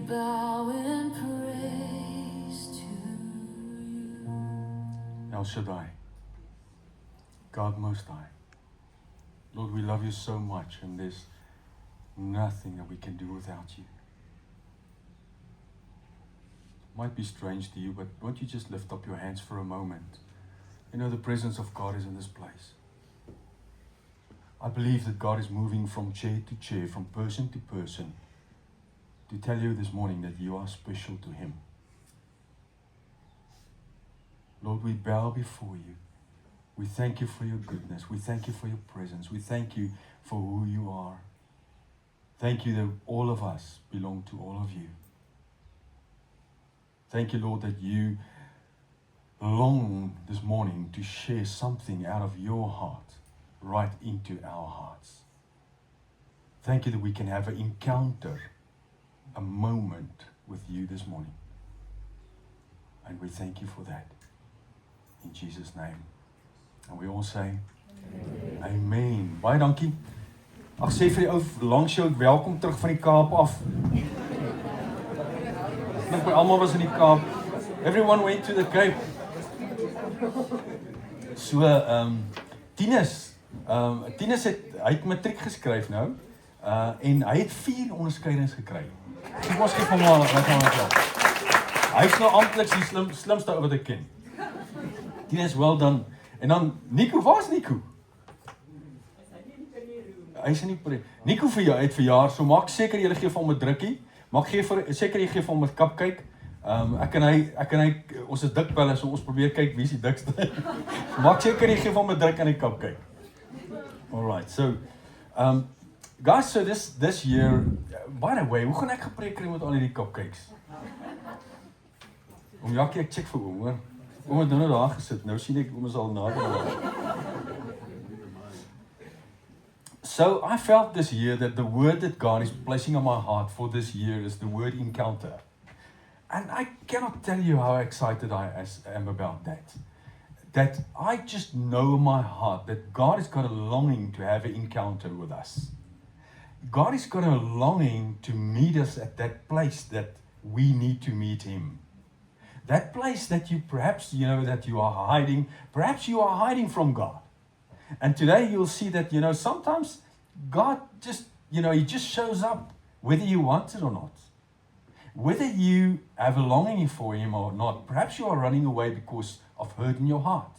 bow in praise to you. El Shaddai, God Most High. Lord, we love you so much, and there's nothing that we can do without you. Might be strange to you, but won't you just lift up your hands for a moment? You know, the presence of God is in this place. I believe that God is moving from chair to chair, from person to person, to tell you this morning that you are special to Him. Lord, we bow before you. We thank you for your goodness. We thank you for your presence. We thank you for who you are. Thank you that all of us belong to all of you. Thank you, Lord, that you long this morning to share something out of your heart right into our hearts. Thank you that we can have an encounter, a moment with you this morning. And we thank you for that. In Jesus' name. And we all say, Amen. Baie dankie. Ek sê vir die ou langs jou, welkom terug van die Kaap af. Ek dink by almal was in die Kaap. Everyone went to the Cape. So, Tinus het matriek geskryf nou. En hy het 4 onderskeidings gekry. Ek was gee van maar klaar. Hy's nou amptelik die slimste ou wat ek ken. Tinus, well done. En dan Nico, waar's Nico? Hy's in die Nico vir jou het verjaar, so maak seker jy gee vir hom 'n drukkie. Maak seker jy gee vir hom 'n cupcake. Ek en hy ons is dik pelle, so ons probeer kyk wie is die dikste. So maak seker jy gee vir hom 'n druk en 'n cupcake. Alright, so guys, so this year, by the way, hoe gaan ek gepreek kry met al hierdie cupcakes? Jackie, ek check vir oom, hoor. Oom het nou daar gesit. Nou sien ek oom is al nader. So I felt this year that the word that God is placing on my heart for this year is the word encounter. And I cannot tell you how excited I am about that. That I just know in my heart that God has got a longing to have an encounter with us. God has got a longing to meet us at that place that we need to meet Him. That place that you perhaps, that you are hiding, perhaps you are hiding from God. And today you'll see that, sometimes God just, He just shows up whether you want it or not. Whether you have a longing for Him or not, perhaps you are running away because of hurt in your heart.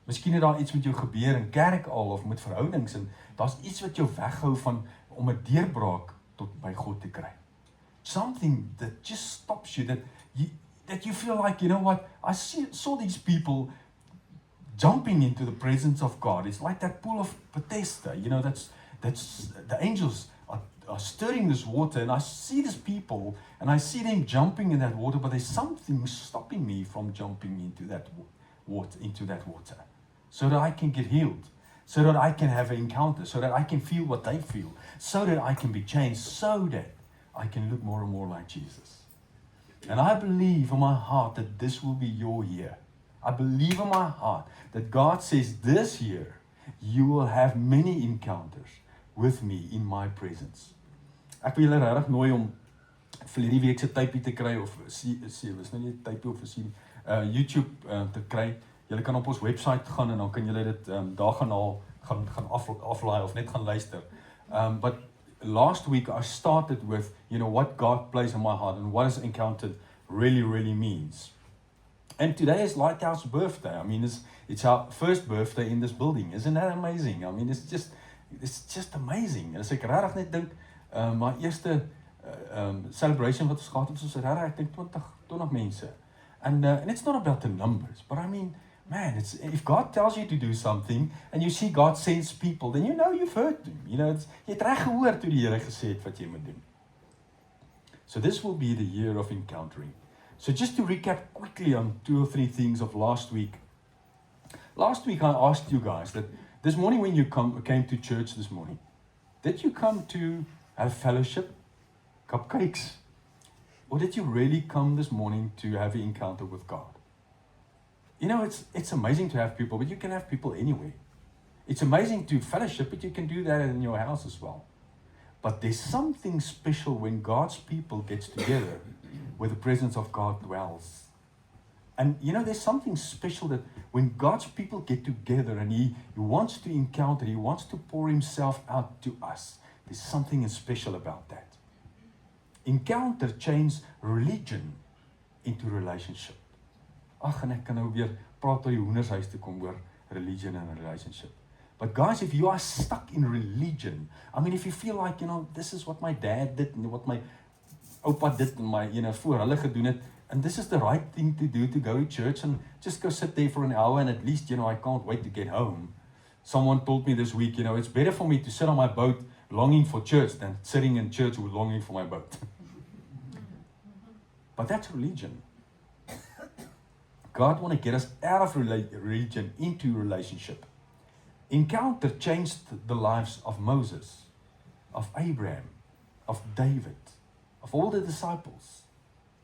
Miskien het daar iets met jou gebeur in kerk al of met verhoudings en daar's iets wat jou weghou van om 'n deurbraak tot by God te kry. Something that just stops you, that you feel like, I saw these people jumping into the presence of God. It's like that pool of Bethesda, that's the angels are stirring this water, and I see these people, and I see them jumping in that water, but there's something stopping me from jumping into that water, so that I can get healed, so that I can have an encounter, so that I can feel what they feel, so that I can be changed, so that I can look more and more like Jesus. And I believe in my heart that this will be your year. I believe in my heart that God says this year you will have many encounters with me in my presence. Ek wil julle regtig nooi om vir hierdie week se tydjie te kry of is nou nie tydjie of is YouTube te kry. Julle kan op ons webwerf gaan en dan kan julle dit daar gaan aflaai of net gaan luister. But last week I started with, what God placed in my heart and what is encountered really means. And today is Lighthouse birthday. I mean, it's our first birthday in this building. Isn't that amazing? I mean, it's just amazing. As ek regtig net dink, my eerste celebration wat ons gehad het, ons regtig ek dink 20 mense. And it's not about the numbers, but I mean, man, if God tells you to do something and you see God sends people, then you've heard Him. Jy het reg gehoor toe die Here gesê het wat jy moet doen. So this will be the year of encountering. So just to recap quickly on 2 or 3 things of last week. Last week I asked you guys that this morning when you came to church this morning, did you come to have fellowship, cupcakes? Or did you really come this morning to have an encounter with God? It's amazing to have people, but you can have people anywhere. It's amazing to fellowship, but you can do that in your house as well. But there's something special when God's people gets together where the presence of God dwells. And you know, there's something special that when God's people get together and He wants to encounter, He wants to pour Himself out to us. There's something special about that. Encounter changes religion into relationship. Ag, en ek kan nou weer praat oor die hoendershuis toe kom oor religion and relationship. But guys, if you are stuck in religion, I mean, if you feel like, you know, this is what my dad did and what my oupa did and my, you know, voor hulle gedoen het, and this is the right thing to do, to go to church and just go sit there for an hour and at least, you know, I can't wait to get home. Someone told me this week, you know, it's better for me to sit on my boat longing for church than sitting in church with longing for my boat. But that's religion. God wants to get us out of religion into relationship. Encounter changed the lives of Moses, of Abraham, of David, of all the disciples.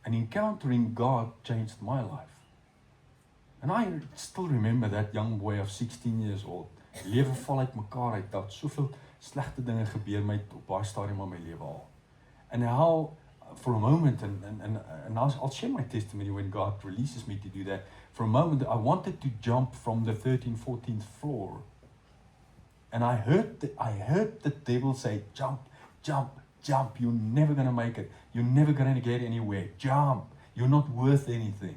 And encountering God changed my life. And I still remember that young boy of 16 years old. Lewe val uit mekaar uit, dat soveel slegte dinge gebeur my op baie stadium van my lewe al. And how, for a moment, and I'll share my testimony when God releases me to do that. For a moment, I wanted to jump from the 13th, 14th floor. And I heard the devil say, jump, jump, jump. You're never going to make it. You're never going to get anywhere. Jump. You're not worth anything.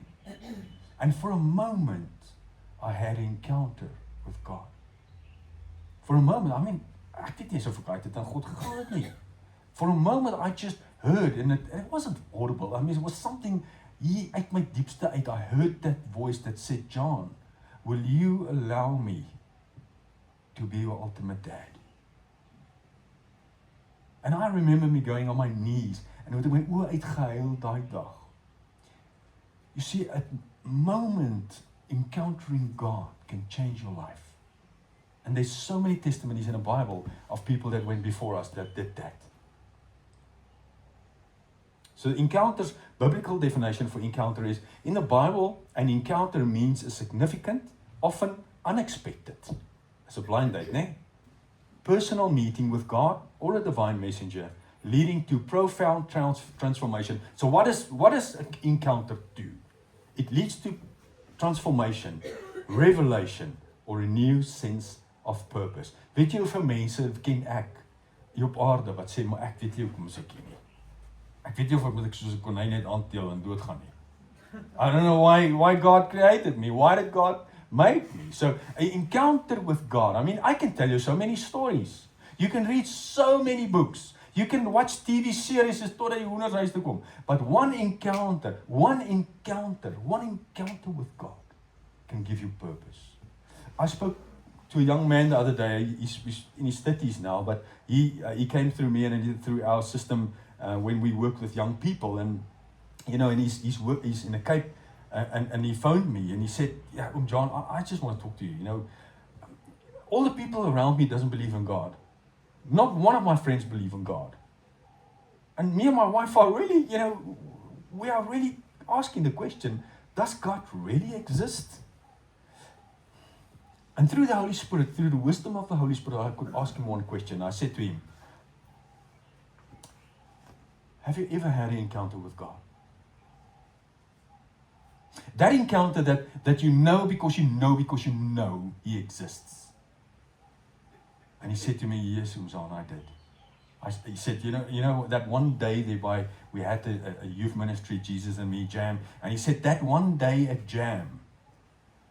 And for a moment, I had an encounter with God. For a moment, I mean, ek weet nie so of ek dit aan God gegaan het nie. For a moment, I just heard, and it wasn't audible. I mean, it was something hier uit my diepste uit. I heard that voice that said, John, will you allow me to be your ultimate dad? And I remember me going on my knees and met my oë uitgehuil daai dag. You see, a moment encountering God can change your life. And there's so many testimonies in the Bible of people that went before us that did that. So encounters, biblical definition for encounter is, in the Bible, an encounter means a significant, often unexpected. It's a blind date, né? Personal meeting with God or a divine messenger leading to profound transformation. So what does an encounter do? It leads to transformation, revelation, or a new sense of purpose. Weet jy hoeveel mense ken ek hier op aarde wat sê, maar ek weet nie hoekom is ek hier nie. Ek weet nie of ek soos 'n konyn net aanteel en doodgaan nie. I don't know why God created me. Why did God make me? So, an encounter with God. I mean, I can tell you so many stories. You can read so many books. You can watch TV series totdat die hoendershuis toe kom. But one encounter with God can give you purpose. I spoke to a young man the other day. He's in his 30s now, but he came through me and through our system when we work with young people, and you know, and he's in the Cape, and he phoned me and he said, "Yeah, John, I just want to talk to you. You know, all the people around me doesn't believe in God. Not one of my friends believe in God. And me and my wife are really, you know, we are really asking the question, does God really exist?" And through the Holy Spirit, through the wisdom of the Holy Spirit, I could ask him one question. I said to him, have you ever had an encounter with God? That encounter that you know because you know He exists. And he said to me, "Yes, Umzaan, I did." He said, you know, that one day there we had a youth ministry, Jesus and Me jam, and he said that one day at jam,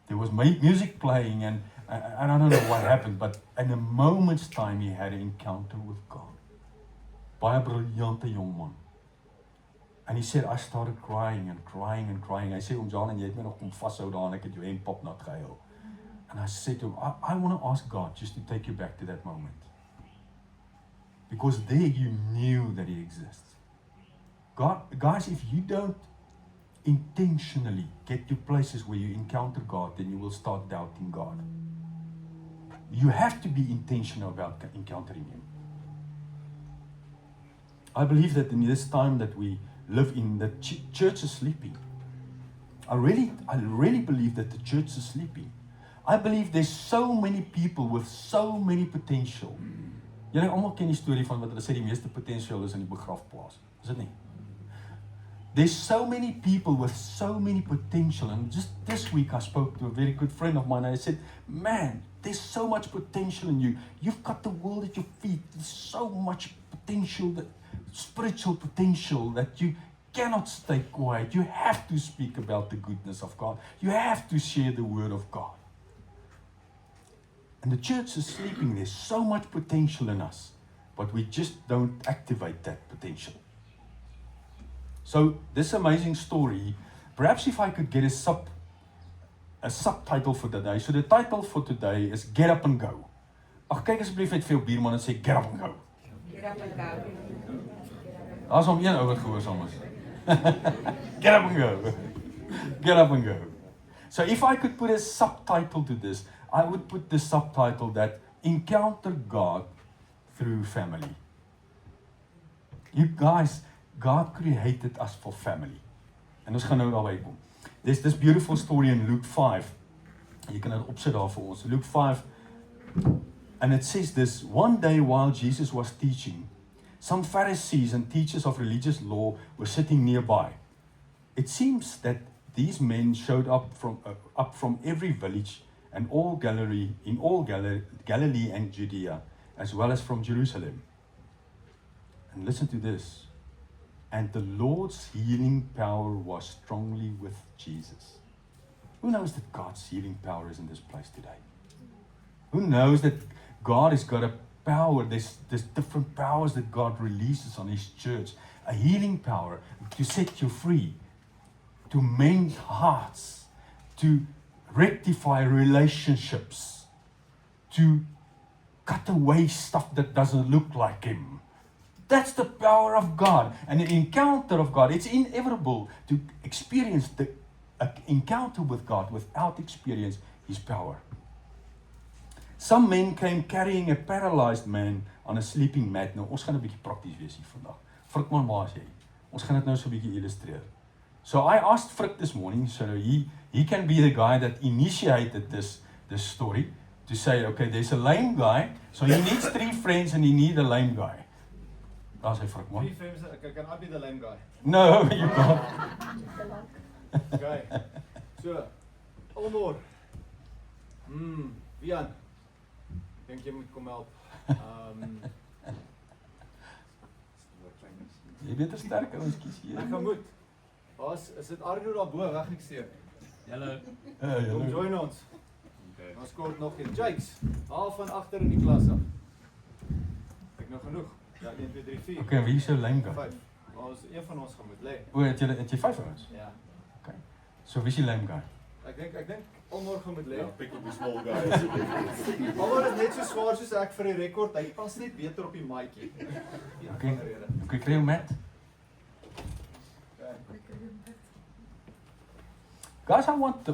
there was music playing, and I don't know what happened, but in a moment's time he had an encounter with God. Baie briljante jong man. And he said, I started crying and crying and crying. I said, John, and jy het my nog kom vashou daar en ek het jou hempop nat gehuil. And I said to him, I want to ask God just to take you back to that moment. Because there you knew that He exists. God, guys, if you don't intentionally get to places where you encounter God, then you will start doubting God. You have to be intentional about encountering Him. I believe that in this time that we live in, the church is sleeping. I really believe that the church is sleeping. I believe there's so many people with so many potential, Julle almal ken die storie van wat hulle sê die meeste potensiaal is in die begrafplaas. Is dit nie? There's so many people with so many potential, and just this week I spoke to a very good friend of mine and I said, man, there's so much potential in you. You've got the world at your feet. There's so much potential, that spiritual potential, that you cannot stay quiet. You have to speak about the goodness of God. You have to share the word of God. And the church is sleeping. There's so much potential in us, but we just don't activate that potential. So this amazing story, perhaps if I could get a subtitle for today. So the title for today is Get Up and Go. Ag kyk asseblief net vir jou buurman en sê Get Up and Go. Get up and go. Daar's hom een ou wat gehoorsaam is. Get up and go. Get up and go. So if I could put a subtitle to this, I would put the subtitle that Encounter God Through Family. You guys, God created us for family. En ons gaan nou daarby kom. There's this beautiful story in Luke 5. Jy kan dit opsit daar vir ons. Luke 5. And it says this, one day while Jesus was teaching, some Pharisees and teachers of religious law were sitting nearby. It seems that these men showed up from every village and all Galilee and Judea, as well as from Jerusalem. And listen to this. And the Lord's healing power was strongly with Jesus. Who knows that God's healing power is in this place today? Who knows that God has got a power, there's different powers that God releases on His church. A healing power to set you free, to mend hearts, to rectify relationships, to cut away stuff that doesn't look like Him. That's the power of God. And an encounter of God, it's inevitable to experience the encounter with God without experience His power. Some men came carrying a paralyzed man on a sleeping mat. Nou, ons gaan 'n bietjie prakties wees hier vandag. Frikman, waar is jy? Ons gaan dit nou so 'n bietjie illustreer. So I asked Frik this morning, so he can be the guy that initiated this story, to say, okay, there's a lame guy, so he needs 3 friends and he needs a lame guy. Daar's hy Frikman. 3 friends, can I be the lame guy? No, you can't. Okay. So, almoor. Wian. Dink jy moet kom help. Jy beter sterker ons kies hier. Ek gaan moet. Is dit Arno daar bo weg ek seer? Hallo. Kom join ons. Okay. Ons kort nog een. Jakes, haal van agter in die klas af. Ek nou genoeg. Ja, 1 2 3 4. Okay, wie is jou lame guy? 5. Ons een van ons gaan moet lê. O, het jy 5 ouens? Ja. Okay. So wie is die lame guy? Ek dink almoor gaan moet lê. Ja, pick up die small guys. Alhoewel dit net so swaar soos ek vir die rekord, hy pas net beter op die maatjie. Ja, Okay. van rede. Okay, kry jou mat. Guys,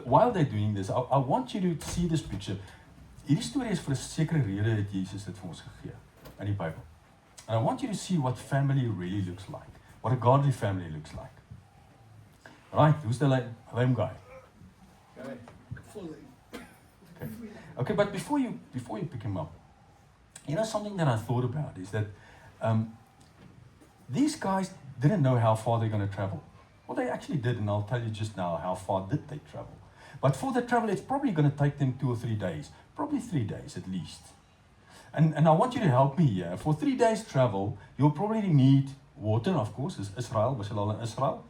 while they're doing this, I want you to see this picture. Hierdie storie is vir 'n sekere rede het Jesus dit vir ons gegee in die Bybel. And I want you to see what family really looks like. What a godly family looks like. Right, who's the lame guy? Okay. Okay, but before you pick him up, you know something that I thought about is that these guys didn't know how far they're going to travel. Well, they actually did, and I'll tell you just now how far did they travel. But for the travel, it's probably going to take them 2 or 3 days, probably 3 days at least. And I want you to help me here. For 3 days travel, you'll probably need water, of course. Is Israel, was hulle al in Israel?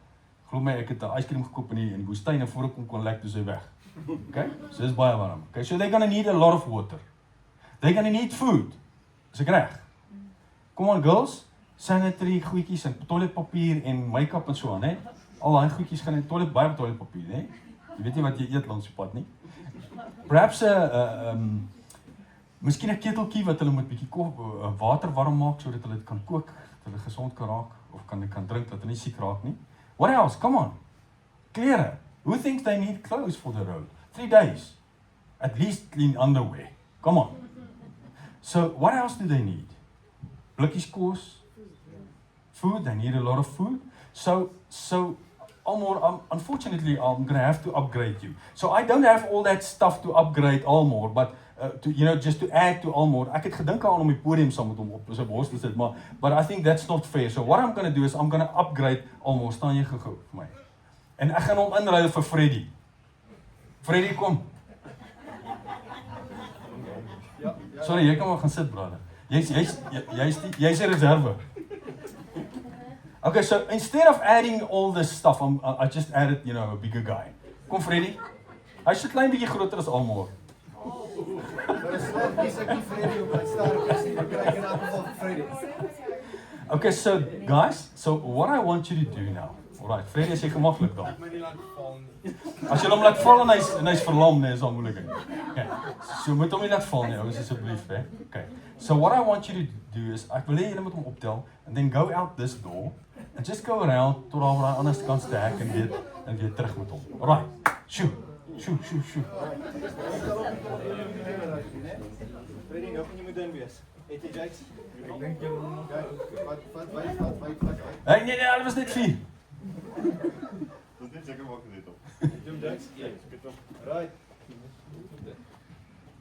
Glo my, ek het 'n yskriem gekoop in die woestyn en voor ek kon lek toe sy weg. Okay? So dis baie warm. Okay, so they're going to need a lot of water. They're going to need food. Is ek reg? Come on girls, sanitary goedjies en toiletpapier en make-up en so aan, hè? Al daai goedjies gaan in baie toiletpapier, hè? Jy weet nie wat jy eet langs die pad nie. Perhaps miskien 'n keteltjie wat hulle moet bietjie water warm maak sodat hulle dit kan kook, dat hulle gesond kan raak of kan drink dat hulle nie siek raak nie. What else? Come on. Klere. Who thinks they need clothes for the road? 3 days. At least clean underwear. Come on. So what else do they need? Blikkies kos. Food. They need a lot of food. So Almore, unfortunately, I'm going to have to upgrade you. So I don't have all that stuff to upgrade Almore, but just to add to Almore. Ek het gedink aan om die podium saam met hom op sy bors te sit, but I think that's not fair. So what I'm going to do is I'm going to upgrade Almore. Staan jy gou vir my? En ek gaan hom inruil vir Freddy. Freddy, kom. Sorry, jy kan maar gaan sit, brother. Jy's 'n reserve. Okay, so instead of adding all this stuff, I just added, a bigger guy. Kom Freddy. Hy's so klein bietjie groter as Almore. Okay, so guys, so what I want you to do now. Alright, Freddy is jy gemaklik dan. As jy hom laat val en hy's verlam, nee, is al moeilik. Okay. So moet hom nie laat val nie, ouens asseblief, hè. Okay. So what I want you to do is ek wil hê julle moet hom optel and then go out this door and just go around tot daar waar hy anders kan stack en weer terug met hom. Alright. Shoo. Shoo. Freddy, nou kan jy moet doen wees. Het jy Jakes? Ek dink jy moet. Wat. Nee, hulle was net 4. Dat is net seker maak dit op. Doen Jakes? Ja, dit op. Right.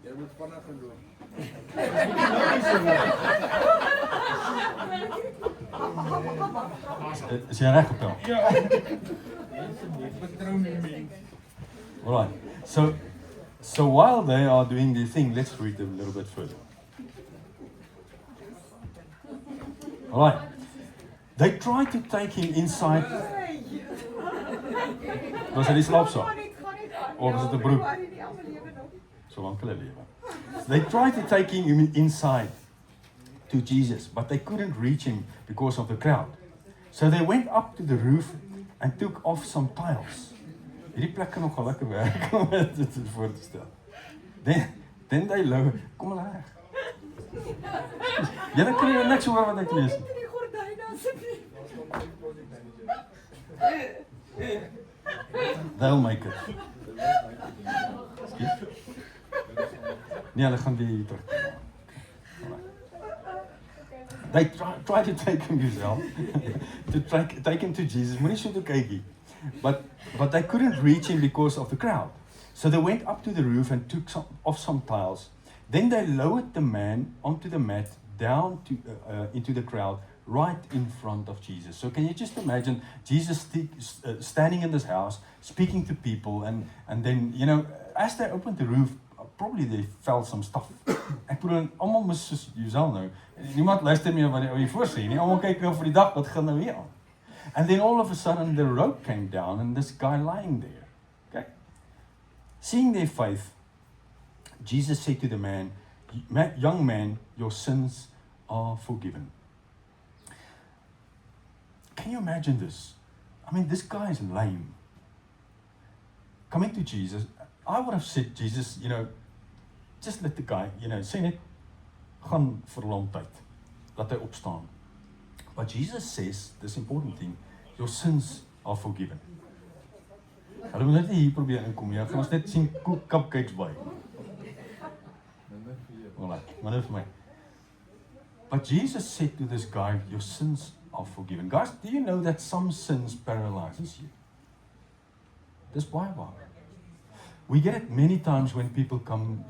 Jy moet vinnig gaan doen. Is jy reg optel? Ja. Vertrou my. Alright. So while they are doing their thing, let's read them a little bit further. Alright. They tried to take him inside. Was hy die slaapsaak? Of was dit 'n broek? So lank hulle lewe. They tried to take him inside to Jesus, but they couldn't reach him because of the crowd. So they went up to the roof and took off some tiles. Hierdie plek kan nog lekker werk om dit voor te stel. Then they lowered. Kom maar reg. Julle kan nie niks hoor wat ek lees nie. Die gordyne asseblief. They'll make it. Nee, hulle gaan weer hier terug. They tried to take him yourself, to take him to Jesus. Moenie so toe kykie. But they couldn't reach him because of the crowd. So they went up to the roof and took off some tiles. Then they lowered the man onto the mat down into the crowd right in front of Jesus. So can you just imagine Jesus standing in this house, speaking to people, and then, as they opened the roof, probably they felt some stuff. Ek bedoel, almal mis soos Josel nou. Niemand luister meer wat jy voorsien nie. Almal kyk nou vir die dag wat gaan nou weer aan. And then all of a sudden the rope came down and this guy lying there. Okay? Seeing their faith, Jesus said to the man, "Young man, your sins are forgiven." Can you imagine this? I mean, this guy is lame. Coming to Jesus, I would have said, Jesus, just let the guy, sê net, gaan verlamdheid, laat hy opstaan. But Jesus says, this important thing, your sins are forgiven. Hulle moet net hier probeer inkom, jy gaan ons net sien cupcakes by. Minder vir my. But Jesus said to this guy, your sins are forgiven. Guys, do you know that some sins paralyzes you? This Bible. We get it many times when people come,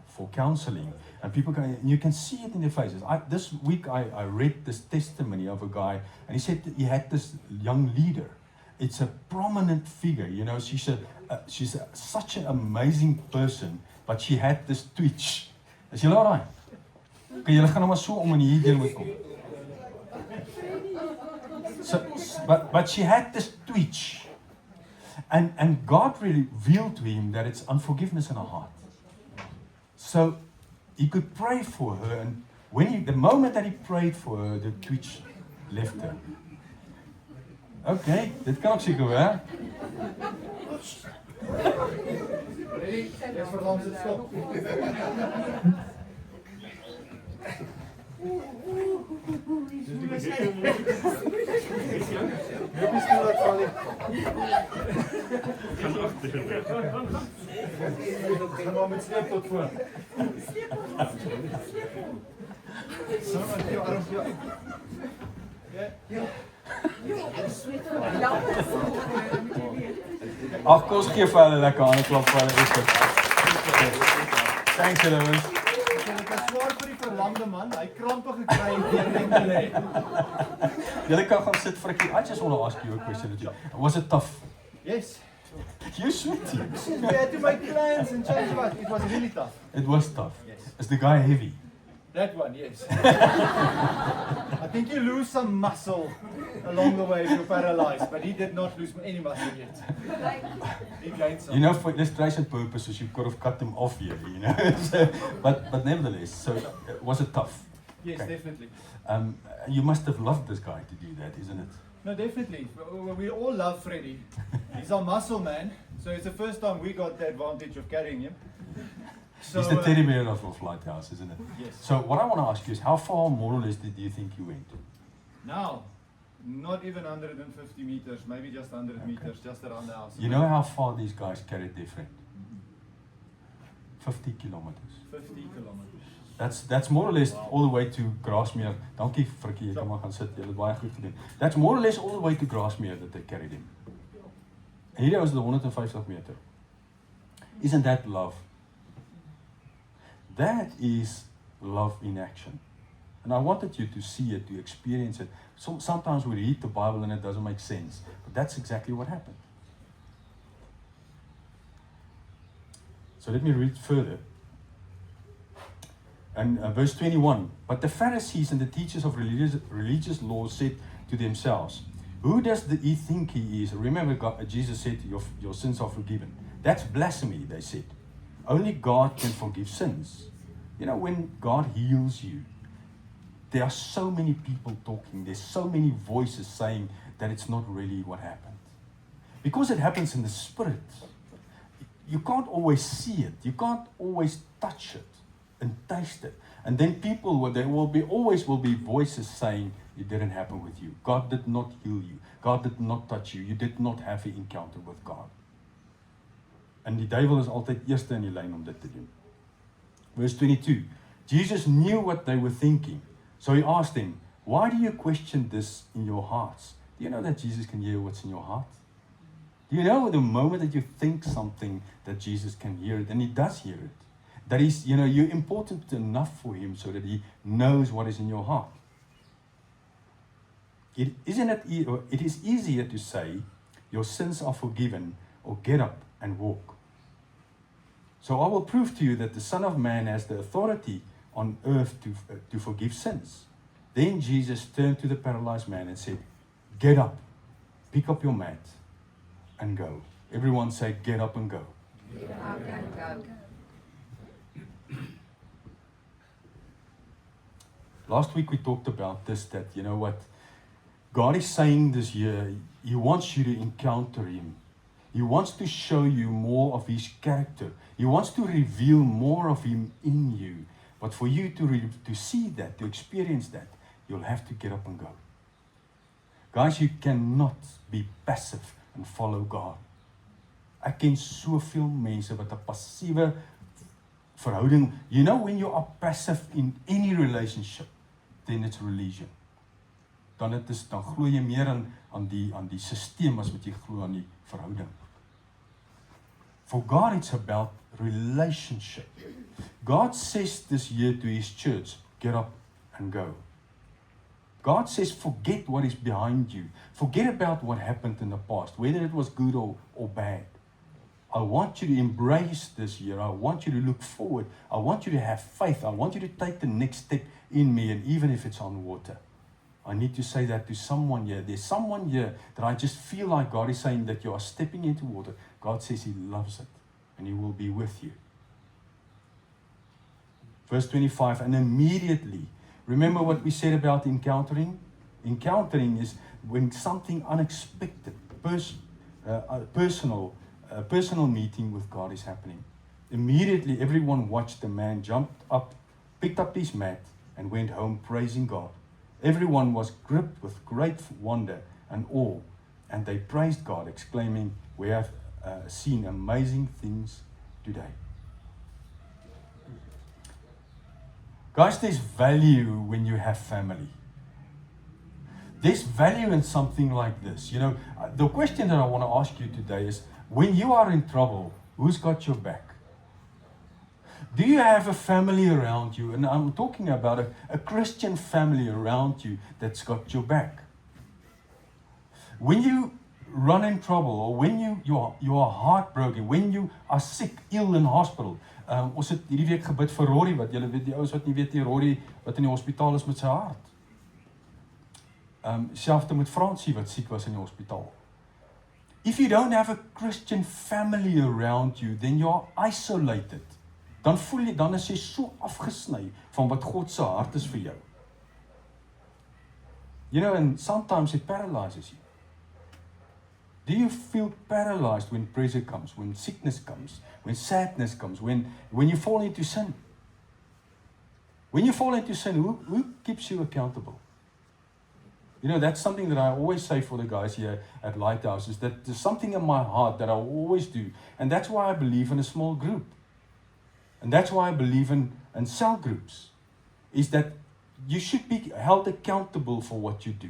for counseling, and people come, and you can see it in their faces. This week I read this testimony of a guy, and he said that he had this young leader. It's a prominent figure, she's such an amazing person, but she had this twitch. Is julle alright? Okay, julle gaan nou maar so om in hier deel moet kom. But she had this twitch. And God revealed to him that it's unforgiveness in her heart. So he could pray for her, and the moment that he prayed for her, the twitch left her. Okay, dit kan ook seker werk. Ready? Yes, for long as it's stop. Gaan maar met sleep tot voor. Zo, met jou arm. Ja. Ag, kom ons gee vir hulle lekker hande klap vir hulle. Thanks julle mens. Dit is swaar vir die verlamde man. Hy krampe gekry en weer net te lê. Julle kan gaan sit vir 'n keer. I just want to ask you a question. Was it tough? Yes. You sweaty. We had to make plans and change what. It was really tough. It was tough. Yes. Is the guy heavy? That one, yes. I think you lose some muscle along the way if you're paralyzed, but he did not lose any muscle yet. He gained some. You know, for illustration purposes, you could have cut him off here, you know. So, but nevertheless, so was it tough? Yes, Okay. definitely. You must have loved this guy to do that, isn't it? No, definitely. We all love Freddie. He's our muscle man, so it's the first time we got the advantage of carrying him. So, He's the teddy bear of Lighthouse, isn't it? Yes. So what I want to ask you is, how far more or less did you think you went? Now, not even 150 meters, maybe just 100 meters, just around the house. You know how far these guys carried their friend? 50 kilometers. 50 kilometers. That's more or less all the way to Grasmere. Dankie Frikkie, jy kan maar gaan sit. Jy het baie goed gedoen. That's more or less all the way to Grasmere that they carried him. En hierdie was 150 meter. Isn't that love? That is love in action. And I wanted you to see it, to experience it. Sometimes we read the Bible and it doesn't make sense. But that's exactly what happened. So let me read further. And verse 21, but the Pharisees and the teachers of religious law said to themselves, who does he think he is? Remember, Jesus said, your sins are forgiven. That's blasphemy, they said. Only God can forgive sins. You know, when God heals you, there are so many people talking. There's so many voices saying that it's not really what happened. Because it happens in the spirit. You can't always see it. You can't always touch it and taste it. And then there always will be voices saying it didn't happen with you. God did not heal you. God did not touch you. You did not have an encounter with God. En die duiwel is altyd eerste in die lyn om dit te doen. Verse 22. Jesus knew what they were thinking. So he asked them, why do you question this in your hearts? Do you know that Jesus can hear what's in your heart? Do you know the moment that you think something that Jesus can hear it, and he does hear it? That is, you know, you're important enough for him so that he knows what is in your heart. It is easier to say, your sins are forgiven, or get up and walk. So I will prove to you that the Son of Man has the authority on earth to forgive sins. Then Jesus turned to the paralyzed man and said, get up, pick up your mat, and go. Everyone say, get up and go. Get up and go. Last week we talked about this, that, you know what, God is saying this year, he wants you to encounter him. He wants to show you more of his character. He wants to reveal more of him in you. But for you to see that, to experience that, you'll have to get up and go. Guys, you cannot be passive and follow God. Ek ken soveel mense wat 'n passiewe verhouding. You know, when you are passive in any relationship, then it's religion. Dan glo jy meer aan die sisteem as wat jy glo aan die verhouding. For God, it's about relationship. God says this year to his church, get up and go. God says, forget what is behind you. Forget about what happened in the past, whether it was good or bad. I want you to embrace this year. I want you to look forward. I want you to have faith. I want you to take the next step in me, and even if it's on water. I need to say that to someone here. There's someone here that I just feel like God is saying that you are stepping into water. God says he loves it, and he will be with you. Verse 25, and immediately, remember what we said about encountering? Encountering is when something unexpected, personal meeting with God is happening. Immediately, everyone watched the man jumped up, picked up his mat, and went home praising God. Everyone was gripped with great wonder and awe, and they praised God, exclaiming, we have seen amazing things today. Guys, there's value when you have family. There's value in something like this. The question that I want to ask you today is, when you are in trouble, who's got your back? Do you have a family around you? And I'm talking about a Christian family around you that's got your back. When you run in trouble, or when you are heartbroken, when you are sick, ill in hospital. Ons het hierdie week gebid vir Rory, wat julle weet, die ouens wat nie weet die Rory wat in die hospitaal is met sy hart. Selfde met Fransie wat siek was in die hospitaal. If you don't have a Christian family around you, then you are isolated. Dan is jy so afgesny van wat God se hart is vir jou. And sometimes it paralyzes you. Do you feel paralyzed when pressure comes, when sickness comes, when sadness comes, when you fall into sin? When you fall into sin, who keeps you accountable? That's something that I always say for the guys here at Lighthouse, is that there's something in my heart that I always do. And that's why I believe in a small group. And that's why I believe in cell groups, is that you should be held accountable for what you do.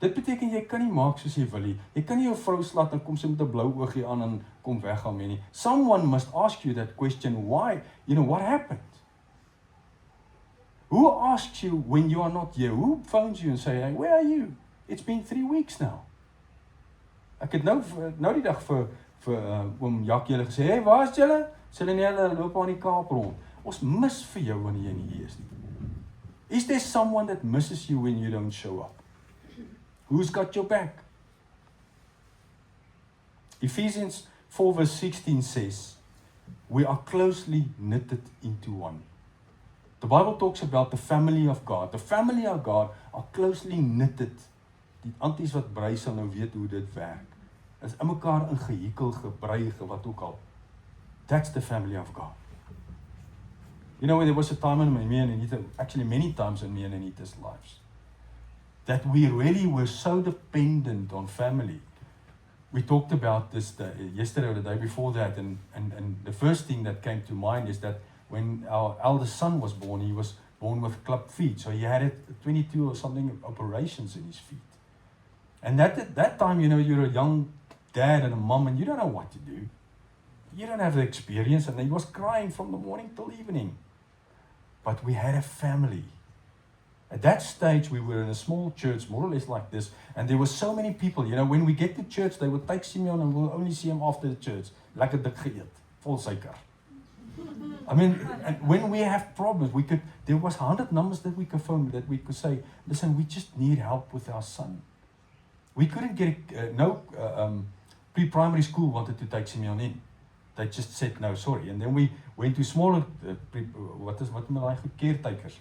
Dit beteken jy kan nie maak soos jy wil nie. Jy kan nie jou vrou slaat en kom sy met 'n blou oogie aan en kom weggaan nie. Someone must ask you that question, why? What happened? Who asks you when you are not here? Who phones you and say, hey, where are you? It's been 3 weeks now. Ek het nou die dag vir oom Jackie hulle gesê, hey, waar is julle? Sê hulle nie, hulle loop aan die Kaap rond. Ons mis vir jou wanneer jy nie hier is nie. Is there someone that misses you when you don't show up? Who's got your back? Ephesians 4 verse 16 says, we are closely knitted into one. The Bible talks about the family of God. The family of God are closely knitted. Die anties wat brei sal nou weet hoe dit werk. Is in mekaar ingehekel, gebrei, wat ook al. That's the family of God. There was a time in me and Anita, actually many times in me and Anita's lives, that we really were so dependent on family. We talked about this yesterday or the day before that, and the first thing that came to mind is that when our eldest son was born, he was born with club feet, so he had 22 or something operations in his feet. And at that time, you're a young dad and a mom, and you don't know what to do. You don't have the experience, and he was crying from the morning till evening. But we had a family. At that stage, we were in a small church, more or less like this, and there were so many people. When we get to church, they would take Simeon and we'll only see him after the church. Lekker dik geëet, vol suiker. I mean, and when we have problems, there was 100 numbers that we could phone, that we could say, listen, we just need help with our son. We couldn't get, pre-primary school wanted to take Simeon in. They just said, no, sorry. And then we went to smaller, caretakers,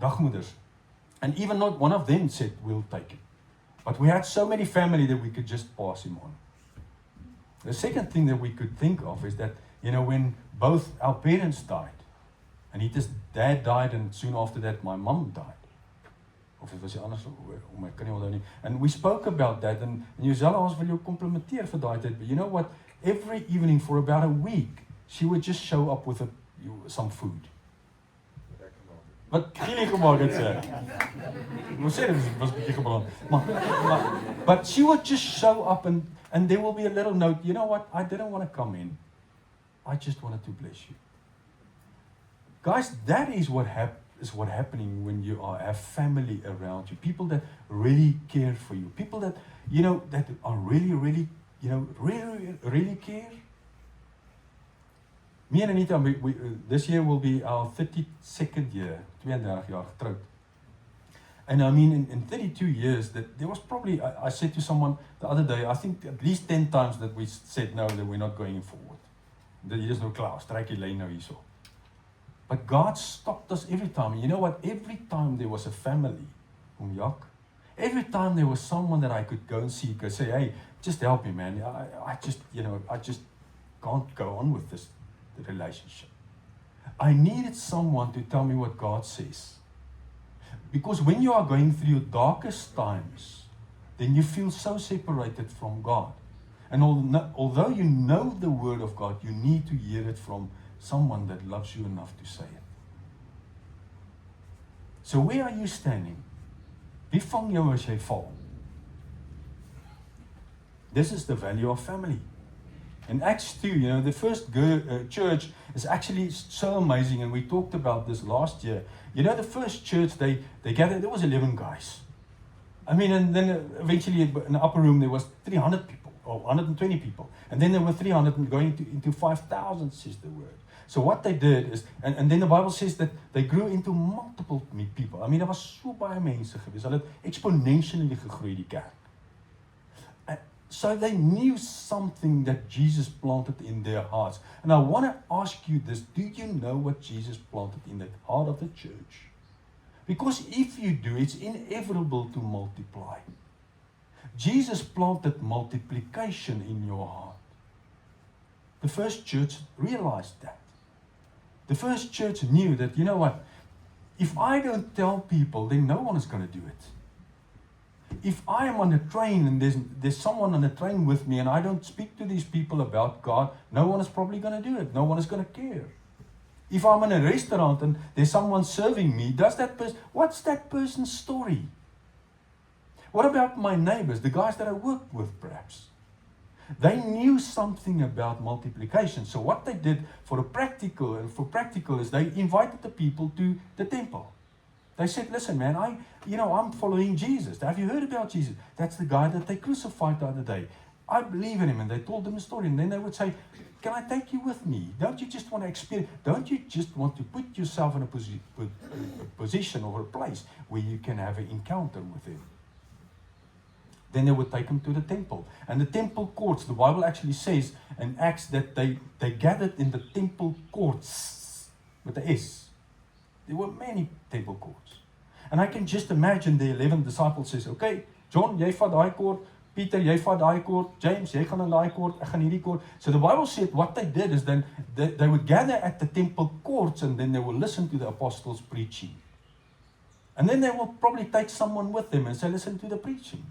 dagmoeders. And even not one of them said, we'll take him. But we had so many family that we could just pass him on. The second thing that we could think of is that, when both our parents died, and Anita's dad died, and soon after that, my mom died. Of it was anders, ek kan nie onthou nie. And we spoke about that, and Josella, ons wil jou komplimenteer vir daai tyd. But you know what? Every evening for about a week, she would just show up with some food. Wat Gilly gemaak het sê. Ek moet sê, dit was 'n bietjie gebrand. But she would just show up, and there will be a little note, you know what, I didn't want to come in. I just wanted to bless you. Guys, that is what happening when you have family around you. People that really care for you. People that, that are really, really, really care. Me and Anita, this year will be our 32nd year, 32 jaar getrouwd. And I mean, in 32 years, that there was probably, I said to someone the other day, I think at least 10 times that we said no, that we're not going forward. That hier is nou klaar, strijk die lyn nou hierso. But God stopped us every time. And you know what? Every time there was a family, every time there was someone that I could go and see, could say, hey, just help me, man. I just can't go on with this relationship. I needed someone to tell me what God says. Because when you are going through your darkest times, then you feel so separated from God. And although you know the word of God, you need to hear it from someone that loves you enough to say it. So where are you standing? Wie vang jou as jy val? This is the value of family. In Acts 2, the first church is actually so amazing, and we talked about this last year. The first church, they gathered, there was 11 guys. I mean, and then eventually in the upper room there was 300 people, or 120 people. And then there were 300 and going into 5,000, says the word. So what they did is, and then the Bible says that they grew into multiple people. I mean, daar was so baie mense gewees. Hulle het exponentially gegroei die kerk. So they knew something that Jesus planted in their hearts. And I want to ask you this, do you know what Jesus planted in the heart of the church? Because if you do, it's inevitable to multiply. Jesus planted multiplication in your heart. The first church realized that. The first church knew that, you know what, if I don't tell people, then no one is going to do it. If I am on a train and there's someone on the train with me and I don't speak to these people about God, no one is probably going to do it. No one is going to care. If I'm in a restaurant and there's someone serving me, what's that person's story? What about my neighbors, the guys that I worked with perhaps? They knew something about multiplication. So what they did for practical is they invited the people to the temple. They said, listen, man, I'm following Jesus. Have you heard about Jesus? That's the guy that they crucified the other day. I believe in him. And they told them a story. And then they would say, can I take you with me? Don't you just want to experience? Don't you just want to put yourself in a position or a place where you can have an encounter with him? Then they would take him to the temple. And the temple courts, the Bible actually says in Acts that they gathered in the temple courts with the S. There were many temple courts. And I can just imagine the 11 disciples says, okay, John, jy vat daai court, Peter, jy vat daai court, James, jy gaan in daai court, ek gaan hierdie court. So the Bible said what they did is then they would gather at the temple courts and then they would listen to the apostles preaching. And then they will probably take someone with them and say, listen to the preaching.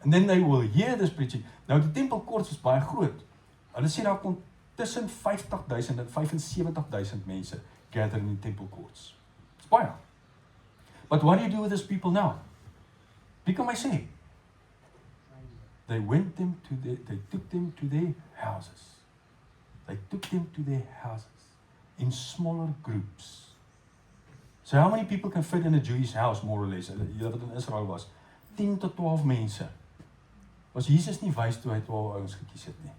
And then they will hear this preaching. Now die temple courts is baie groot. Hulle sê daar kon tussen 50,000 en 75,000 mense gather in the temple courts. It's baie. But what do you do with these people now? Wie kan my sê? They took them to their houses. They took them to their houses in smaller groups. So how many people can fit in a Jewish house, more or less? Julle wat in Israel was, 10 tot 12 mense. Was Jesus nie wys toe hy 12 ouens gekies het nie.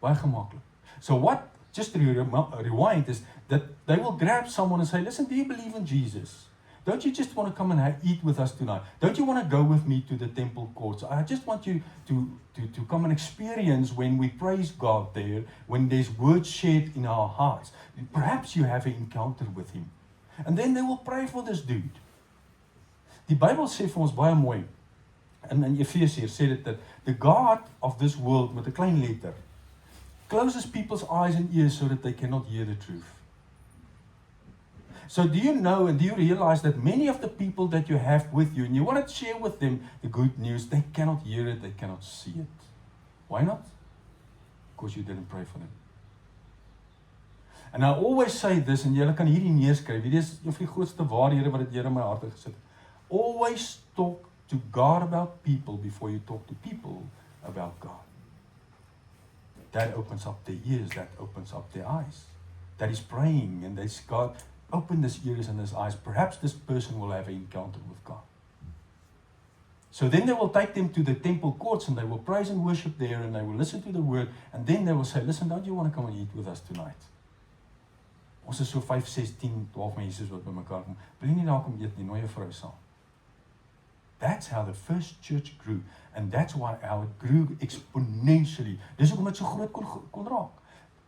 Baie gemaklik. So what, just to rewind, is that they will grab someone and say, listen, do you believe in Jesus? Don't you just want to come and eat with us tonight? Don't you want to go with me to the temple courts? I just want you to come and experience when we praise God there, when there's words shared in our hearts. Perhaps you have an encounter with him. And then they will pray for this dude. Die Bybel sê vir ons baie mooi, en in Efesiërs sê dit dat the God of this world, met 'n klein letter, closes people's eyes and ears so that they cannot hear the truth. So do you know and do you realize that many of the people that you have with you, and you want to share with them the good news, they cannot hear it, they cannot see it. Why not? Because you didn't pray for them. And I always say this, en julle kan hierdie neerskryf, hierdie is een van die grootste waarhede wat het Here in my hart gesit. Always talk to God about people before you talk to people about God. That opens up their ears, that opens up their eyes. That is praying, and that's God, open his ears and his eyes. Perhaps this person will have an encounter with God. So then they will take them to the temple courts and they will praise and worship there and they will listen to the word, and then they will say, listen, don't you want to come and eat with us tonight? Ons is so 5, 6, 10, 12 mense wat by mekaar kom. Wil jy nie daar kom eet nie, nooi jou vrou saam. That's how the first church grew, and that's why how it grew exponentially. Dis hoekom dit so groot kon raak.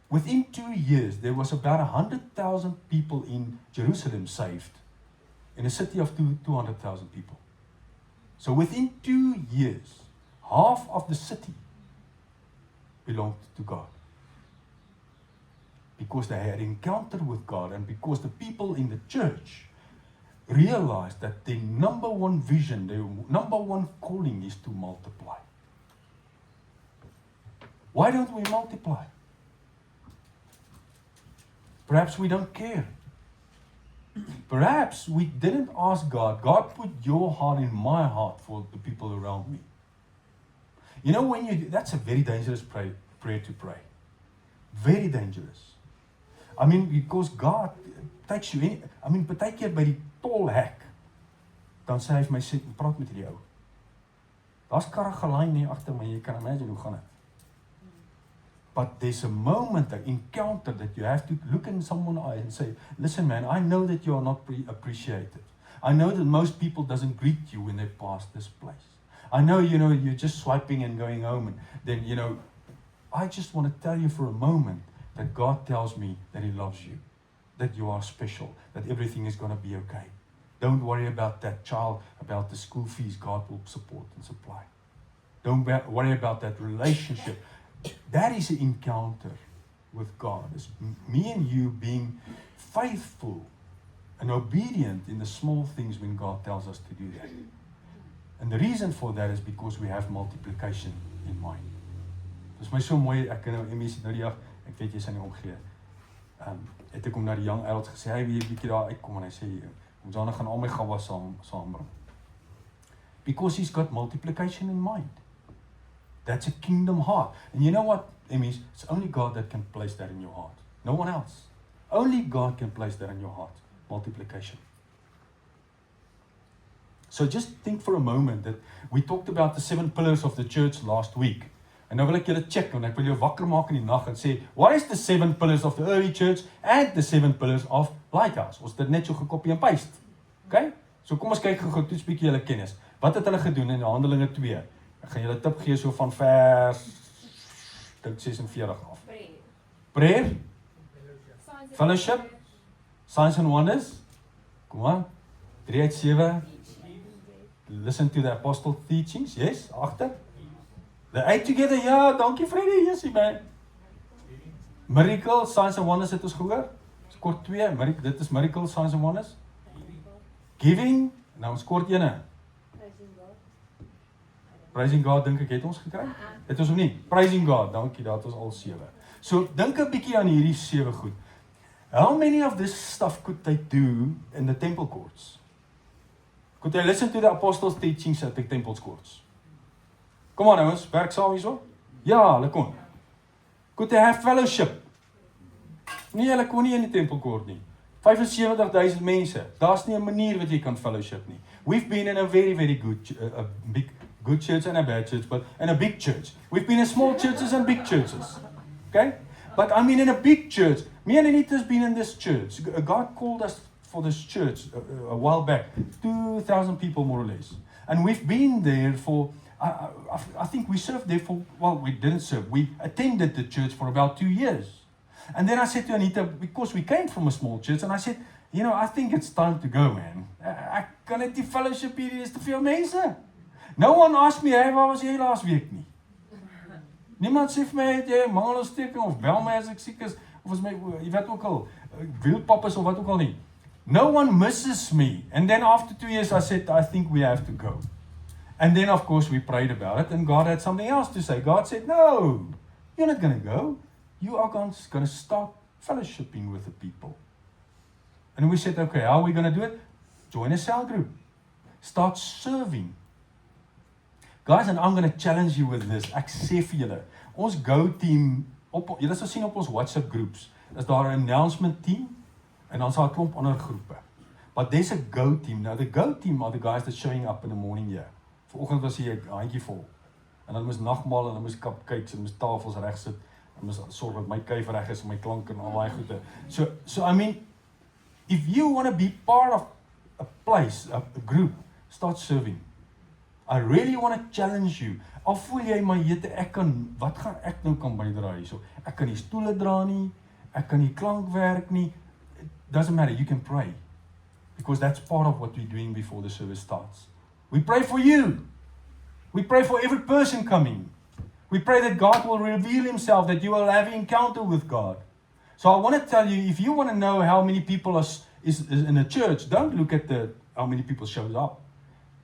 Within 2 years, there was about 100,000 people in Jerusalem saved, in a city of 200,000 people. So within 2 years, half of the city belonged to God. Because they had encounter with God, and because the people in the church realized that their number one vision, their number one calling is to multiply. Why don't we multiply? Perhaps we don't care. Perhaps we didn't ask God. God put your heart in my heart for the people around me. You know, when you do, that's a very dangerous prayer to pray. Very dangerous. I mean, because God takes you in. I mean, baie keer by die tolhek, dan sê hy vir my, sê, praat met hierdie ou. Daar's karre gelyn hier agter my, jy kan imagine hoe gaan dit. But there's a moment, an encounter that you have to look in someone's eye and say, listen man, I know that you are not appreciated. I know that most people doesn't greet you when they pass this place. I know, you're just swiping and going home and then, I just want to tell you for a moment that God tells me that He loves you, that you are special, that everything is going to be okay. Don't worry about that child, about the school fees. God will support and supply. Don't worry about that relationship. That is an encounter with God. It's me and you being faithful and obedient in the small things when God tells us to do that. And the reason for that is because we have multiplication in mind. Dis my so mooi, ek nou mense nou die dag, ek weet jy is aan die omgee. Het ek hom na die young adults gesê, hy wil 'n bietjie daar uitkom en hy sê, ons gaan al my gawa saambring. Because he's got multiplication in mind. That's a kingdom heart. And you know what, Emmys? It's only God that can place that in your heart. No one else. Only God can place that in your heart. Multiplication. So just think for a moment that we talked about the 7 pillars of the church last week. En nou wil ek julle check, en ek wil jou wakker maak in die nag en sê, what is the 7 pillars of the early church and the 7 pillars of Lighthouse? Ons het dit net so gekopie en paste. Okay? So kom ons kyk gou toets bietjie julle kennis. Wat het hulle gedoen in Handelinge 2? Ek gaan julle tip gee so van vers 46 af. Prayer. Fellowship. Signs and wonders. Kom aan. 3 uit 7. Listen to the apostle teachings. Yes, agter. The 8 together. Ja, dankie Freddy. Yes, man. Miracle, signs and wonders het ons gehoor. Kort 2. Dit is miracle, signs and wonders. Giving. Nou ons kort 1. Praising God, dink ek het ons gekry? Het ons of nie? Praising God, dankie, dat was al 7. So, dink 'n bietjie aan hierdie 7 goed. How many of this stuff could they do in the temple courts? Could they listen to the apostles' teachings at the temple courts? Kom aan ouens, werk saam hierso? Ja, hulle kon. Could they have fellowship? Nee, hulle kon nie in die tempel court nie. 75,000 mense. Daar's nie 'n manier wat jy kan fellowship nie. We've been in a very, very big church and a bad church, but in a big church. We've been in small churches and big churches. Okay? But I mean in a big church. Me and Anita's been in this church. God called us for this church a while back. 2,000 people more or less. And we've been there for, I think we served there for, well, we didn't serve. We attended the church for about 2 years. And then I said to Anita, because we came from a small church, and I said, I think it's time to go, man. Ek kan net die fellowship hier, is te veel mense. No one asked me, hey, waar was jy laas week nie? Niemand sê vir my, het jy mangelontsteking, of bel my as ek siek is, of as my, jy weet ook al, wielpap is, of wat ook al nie. No one misses me. And then after 2 years, I said, I think we have to go. And then, of course, we prayed about it, and God had something else to say. God said, no, you're not going to go. You are going to start fellowshipping with the people. And we said, okay, how are we going to do it? Join a cell group. Start serving. Guys, and I'm going to challenge you with this. Ek sê vir julle, ons Go team, julle sal sien op ons WhatsApp groups, is daar 'n announcement team, en dan sal 'n klomp ander groepe. But there's a Go team. Now, the Go team are the guys that showing up in the morning here. Vanoggend was hier 'n handjie vol. En dan moes nagmaal, en dan moes cupcakes, en moes tafels reg sit, en moes sorg dat my kuif reg is, en my klank, en al daai goede. So I mean, if you want to be part of a place, a group, start serving. I really want to challenge you. Al voel jy maar wat gaan ek nou kan bydra hierso? Ek kan nie stoele dra nie, ek kan nie klankwerk nie. It doesn't matter, you can pray. Because that's part of what we're doing before the service starts. We pray for you. We pray for every person coming. We pray that God will reveal Himself, that you will have an encounter with God. So I want to tell you, if you want to know how many people is in a church, don't look at how many people shows up.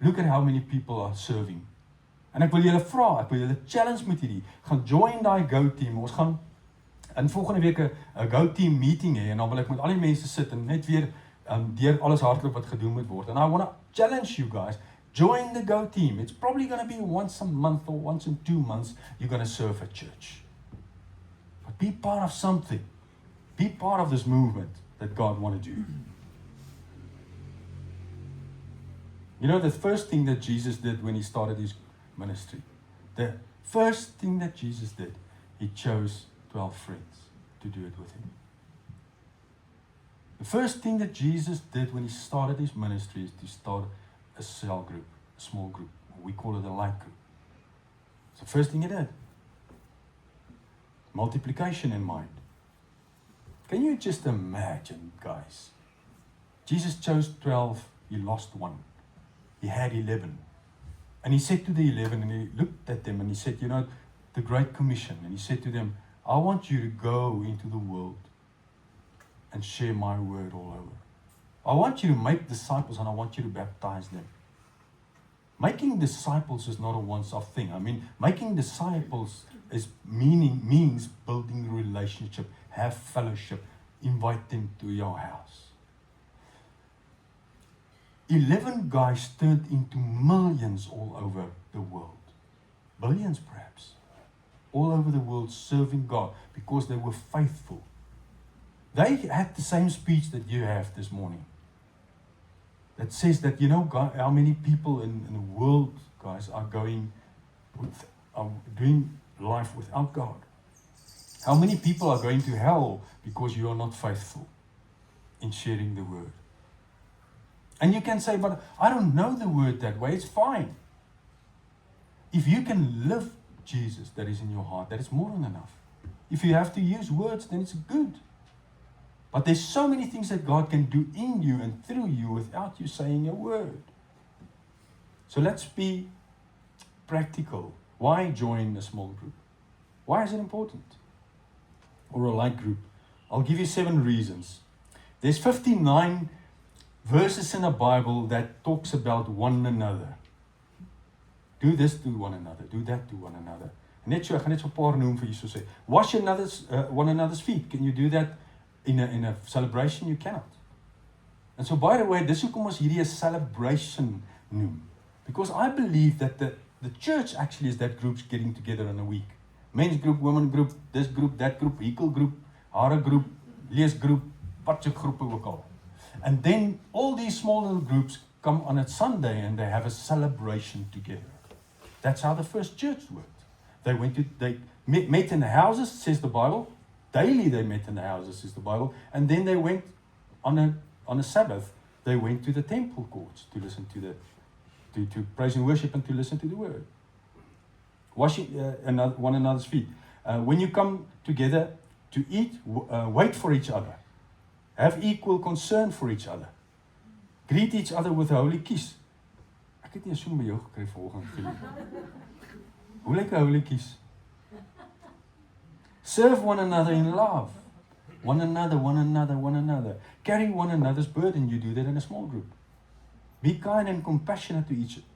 Look at how many people are serving. En ek wil julle vra, ek wil julle challenge met hierdie, gaan join daai Go team. Ons gaan in volgende week 'n Go team meeting hê, en dan wil ek met al die mense sit en net weer deur alles hardloop wat gedoen moet word. And I want to challenge you guys, join the Go team. It's probably going to be once a month or once in 2 months you're going to serve at church. But be part of something. Be part of this movement that God wants to do. You know, the first thing that Jesus did when he started his ministry, the first thing that Jesus did, he chose 12 friends to do it with him. The first thing that Jesus did when he started his ministry is to start a cell group, a small group. We call it a light group. It's the first thing he did. Multiplication in mind. Can you just imagine, guys? Jesus chose 12, he lost 1. He had 11. And he said to the 11, and he looked at them and he said, you know, the Great Commission. And he said to them, I want you to go into the world and share my word all over. I want you to make disciples and I want you to baptize them. Making disciples is not a once-off thing. I mean, making disciples means building a relationship, have fellowship, invite them to your house. 11 guys turned into millions all over the world. Billions perhaps. All over the world serving God because they were faithful. They had the same speech that you have this morning. That says that, you know, God, how many people in the world, guys, are doing life without God. How many people are going to hell because you are not faithful in sharing the word? And you can say, but I don't know the word that way. It's fine. If you can live Jesus that is in your heart, that is more than enough. If you have to use words, then it's good. But there's so many things that God can do in you and through you without you saying a word. So let's be practical. Why join a small group? Why is it important? Or a light group? I'll give you 7 reasons. There's 59 verses in the Bible that talks about one another. Do this to one another. Do that to one another. Net so, ek gaan net so 'n paar noem vir julle so sê. Wash one another's feet. Can you do that in a celebration? You cannot. And so, by the way, dis hoekom ons hierdie 'n celebration noem. Because I believe that the church actually is that groups getting together in a week. Men's group, women group, this group, that group, vehicle group, hare group, lees group, wat se groepe ook al. And then all these small little groups come on a Sunday and they have a celebration together. That's how the first church worked. They met in the houses, says the Bible. Daily they met in the houses, says the Bible. And then they went on a Sabbath, they went to the temple courts to listen to praise and worship and to listen to the word. Washing one another's feet. When you come together to eat, wait for each other. Have equal concern for each other. Greet each other with a holy kiss. Ek het nie 'n soen by jou gekry vanoggend, Philip. Hoe lyk 'n holy kiss? Serve one another in love. One another. Carry one another's burden. You do that in a small group. Be kind and compassionate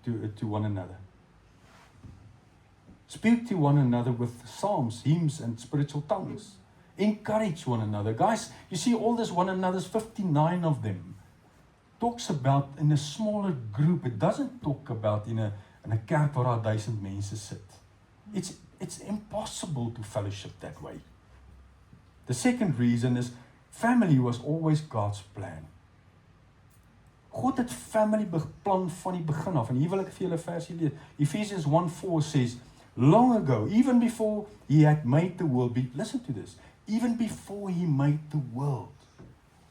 to one another. Speak to one another with psalms, hymns, and spiritual tongues. Encourage one another. Guys, you see all this one another's 59 of them. Talks about in a smaller group. It doesn't talk about in a kerk waar 1000 mense sit. It's impossible to fellowship that way. The second reason is family was always God's plan. God het family beplan van die begin af. En hier wil ek vir julle 'n versie lees. Ephesians 1:4 says, long ago, even before he had made the world, listen to this, even before he made the world,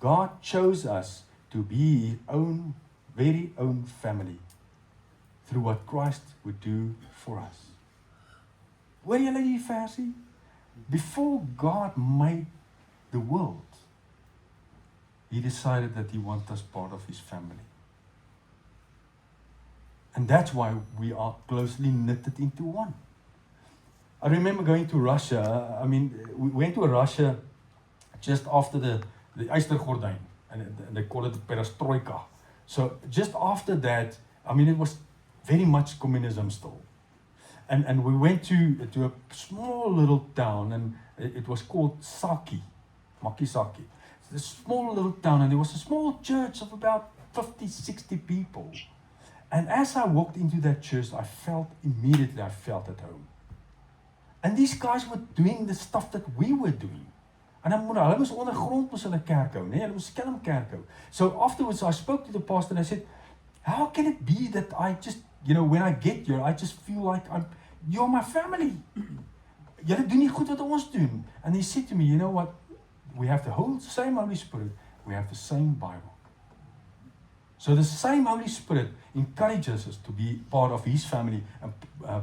God chose us to be his own, very own family through what Christ would do for us. Hoor julle die versie? Before God made the world, he decided that he wants us part of his family. And that's why we are closely knitted into one. I remember going to Russia. I mean, we went to Russia just after the Eystergordijn, and they call it the perestroika. So just after that, I mean, it was very much communism still. And we went to a small little town, and it was called Saki, Makisaki. this small little town, and there was a small church of about 50, 60 people. And as I walked into that church, immediately I felt at home. And these guys were doing the stuff that we were doing. En hulle moes ondergrond moes hulle kerk hou, nee, hulle moes skelm kerk hou. So afterwards I spoke to the pastor and I said, how can it be that I just, when I get here, I just feel like you're my family. Julle doen nie goed wat ons doen. And he said to me, you know what, we have the same Holy Spirit, we have the same Bible. So the same Holy Spirit encourages us to be part of His family and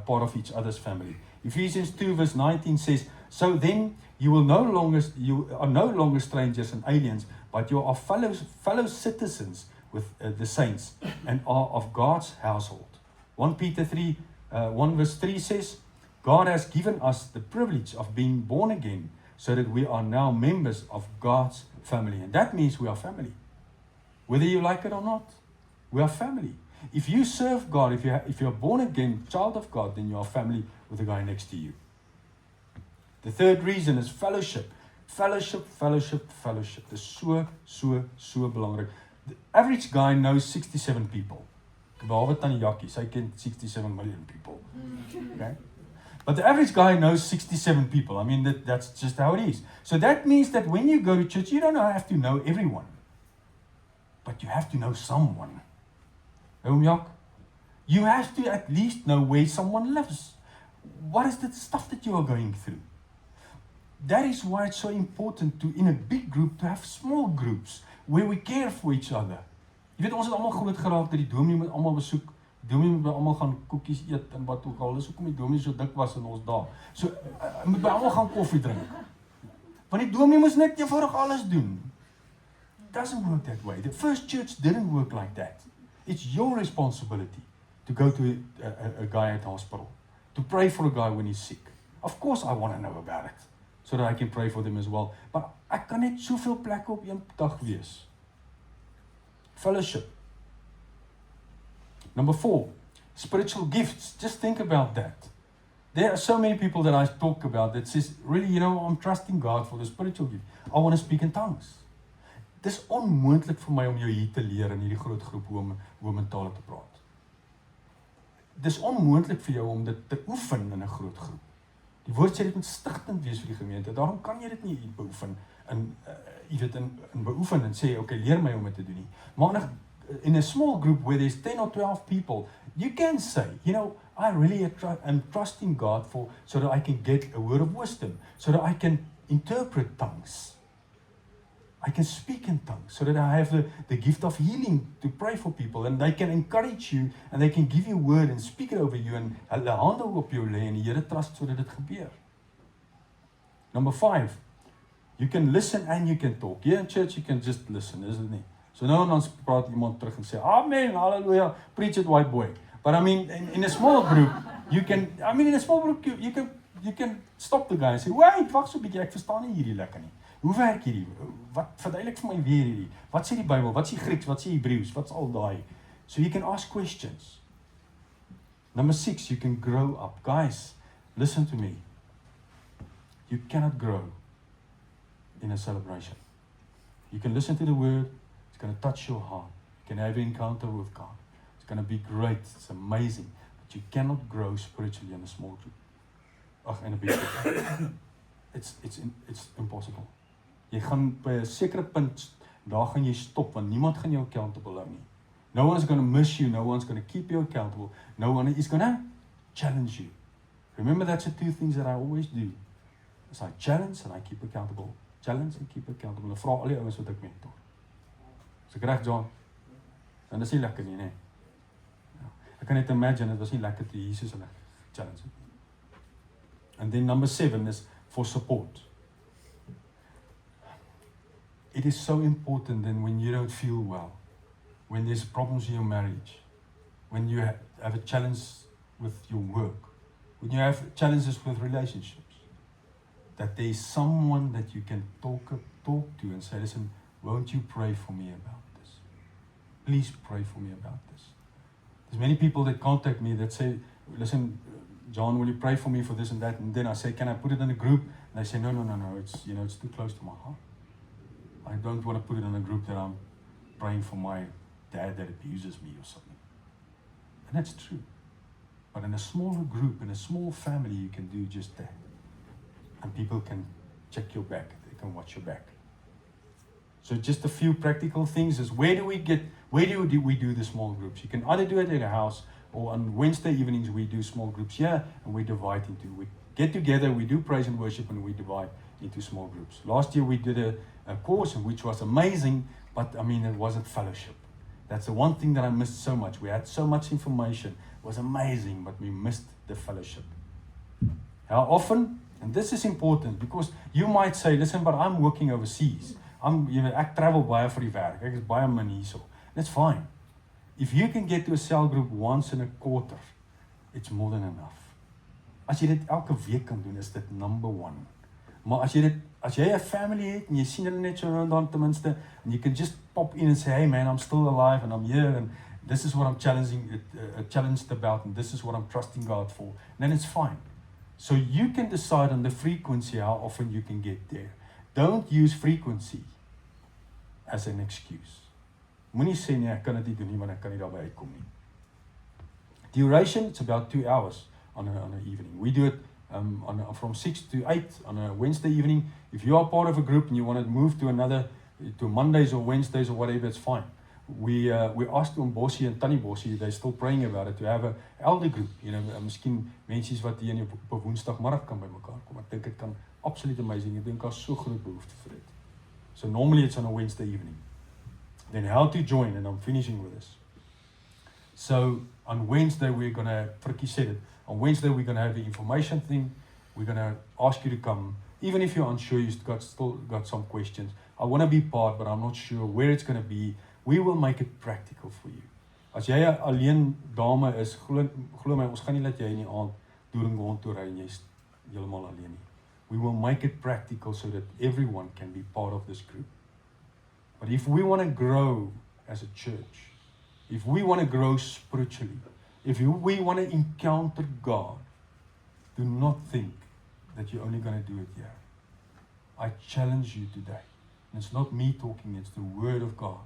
part of each other's family. Ephesians 2 verse 19 says, so then you are no longer strangers and aliens, but you are fellow citizens with the saints and are of God's household. 1 Peter 1 verse 3 says, God has given us the privilege of being born again so that we are now members of God's family. And that means we are family. Whether you like it or not, we are family. If you serve God, if you're born again, child of God, then you are family with the guy next to you. The third reason is fellowship. Fellowship. Dis so belangrik. The average guy knows 67 people. Behalwe Tannie Jackie, sy ken 67 million people. Okay? But the average guy knows 67 people. I mean, that's just how it is. So that means that when you go to church, you don't have to know everyone. But you have to know someone. You have to at least know where someone lives. What is the stuff that you are going through? That is why it's so important to, in a big group, to have small groups where we care for each other. Jy weet, ons het almal groot geraak dat die dominee moet almal besoek. Die dominee moet by almal gaan koekies eet en wat ook al. Dis hoekom die dominee so dik was in ons dae. So, moet by almal gaan koffie drink. Want die dominee moes net eenvoudig alles doen. It doesn't work that way. The first church didn't work like that. It's your responsibility to go to a guy at hospital, to pray for a guy when he's sick. Of course I want to know about it, so that I can pray for them as well. But ek kan net soveel plekke op een dag wees. Fellowship. Number 4, spiritual gifts. Just think about that. There are so many people that I talk about that says, really, I'm trusting God for the spiritual gift. I want to speak in tongues. Dis onmoontlik vir my om jou hier te leer in hierdie groot groep hoe om in tale te praat. Dis onmoontlik vir jou om dit te oefen in 'n groot groep. Die woord sê dit moet stigtend wees vir die gemeente. Daarom kan jy dit nie beoefen in beoefen en sê, okay, leer my om dit te doen nie. Maar in a small group where there's 10 or 12 people, you can say, I really am trusting God so that I can get a word of wisdom, so that I can interpret tongues. I can speak in tongues, so that I have the gift of healing to pray for people, and they can encourage you, and they can give you a word and speak it over you, and hulle hande op jou lê en die Here trust sodat dit gebeur. Number 5, you can listen and you can talk. Here in church you can just listen, isn't it? So nou en dan praat iemand terug en sê, amen, hallelujah, preach it, white boy. But I mean, in a small group, you can stop the guy and say, wait, wag so 'n bietjie, ek verstaan nie hierdie lekker nie. Hoe werk hierdie? Wat verduidelik vir my weer hierdie? Wat sê die Bybel? Wat sê Grieks? Wat sê Hebreëus? Wat's al daai? So you can ask questions. Number 6, you can grow up. Guys, listen to me. You cannot grow in a celebration. You can listen to the word. It's going to touch your heart. You can have an encounter with God. It's going to be great. It's amazing. But you cannot grow spiritually in a small group. In a big group. It's impossible. Jy gaan by 'n sekere punt, daar gaan jy stop, want niemand gaan jou accountable hou nie. No one's going to miss you, no one's going to keep you accountable, no one is going to challenge you. Remember, that's the 2 things that I always do. Is I challenge and I keep accountable. Challenge and keep accountable. Ek vra al die ouens wat ek mentor. Is ek reg, John? En dis nie lekker nie, nee. Ek kan net imagine, dit was nie lekker toe Jesus hulle challenge het. And then number 7 is for support. It is so important that when you don't feel well, when there's problems in your marriage, when you have a challenge with your work, when you have challenges with relationships, that there is someone that you can talk to and say, listen, won't you pray for me about this? Please pray for me about this. There's many people that contact me that say, listen, John, will you pray for me for this and that? And then I say, can I put it in a group? And they say, no, it's it's too close to my heart. I don't want to put it in a group that I'm praying for my dad that abuses me or something. And that's true. But in a smaller group, in a small family, you can do just that. And people can check your back. They can watch your back. So just a few practical things is where do we do the small groups? You can either do it at a house, or on Wednesday evenings we do small groups here, and we divide we get together, we do praise and worship, and we divide into small groups. Last year we did a course which was amazing, but I mean it wasn't fellowship. That's the one thing that I missed so much. We had so much information. It was amazing, but we missed the fellowship. How often? And this is important because you might say, listen, but I'm working overseas. Ek travel baie vir die werk. Ek is baie min hierso. That's fine. If you can get to a cell group once in a quarter, it's more than enough. As jy dit elke week kan doen, is dit number one. Maar as jy 'n family het en jy sien hulle net so en dan ten minste, and you can just pop in and say, hey man, I'm still alive and I'm here and this is what I'm challenged about and this is what I'm trusting God for, then it's fine. So you can decide on the frequency how often you can get there. Don't use frequency as an excuse. Moenie sê nee, ek kan dit nie doen nie want ek kan nie daarby uitkom nie. Duration, it's about 2 hours on an evening. We do it from 6 to 8 on a Wednesday evening. If you are part of a group and you want to move to Mondays or Wednesdays or whatever, it's fine. We asked Bossy and Tannie Bossy, they're still praying about it, to have an elder group. Miskien mensies wat hier op 'n Woensdagmiddag kan by mekaar kom. Ek dink dit kan absoluut amazing. Ek dink daar's so groot behoefte vir dit. So normally it's on a Wednesday evening. Then how to join, and I'm finishing with this. So on Wednesday Frikkie said it, on Wednesday we're going to have the information thing. We're going to ask you to come. Even if you're unsure, you've still got some questions. I want to be part, but I'm not sure where it's going to be. We will make it practical for you. As jy 'n alleen dame is, glo my, ons gaan nie laat jy in die aand Doringwond toe ry en jy's heeltemal alleen nie. We will make it practical so that everyone can be part of this group. But if we want to grow as a church, if we want to grow spiritually, if we want to encounter God, do not think that you're only going to do it here. I challenge you today. And it's not me talking, it's the Word of God.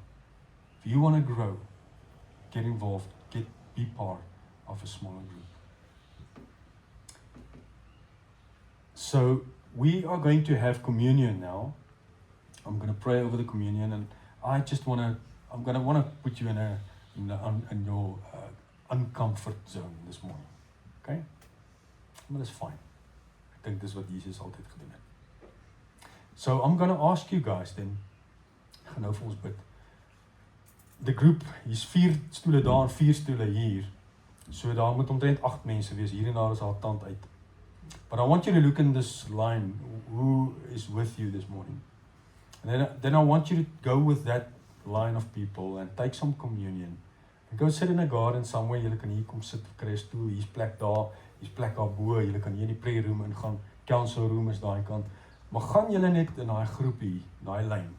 If you want to grow, get involved, be part of a smaller group. So we are going to have communion now. I'm going to pray over the communion, and I just want to put you in your uncomfort zone this morning. Okay? But that's fine. I think this is what Jesus altyd gedoen het. So I'm going to ask you guys then, ek gaan nou vir ons bid. The group, hier's 4 stoele daar en 4 stoele hier. So daar moet omtrent 8 mense wees. Hier en daar is haar tand uit. But I want you to look in this line, who is with you this morning. And then I want you to go with that line of people and take some communion. And go sit in a garden somewhere. Julle kan hier kom sit, kry 'n stoel, hier's plek daar bo. Julle kan hier in die prayer room ingaan. Council room is daai kant. Maar gaan julle net in daai groepie, daai lyn.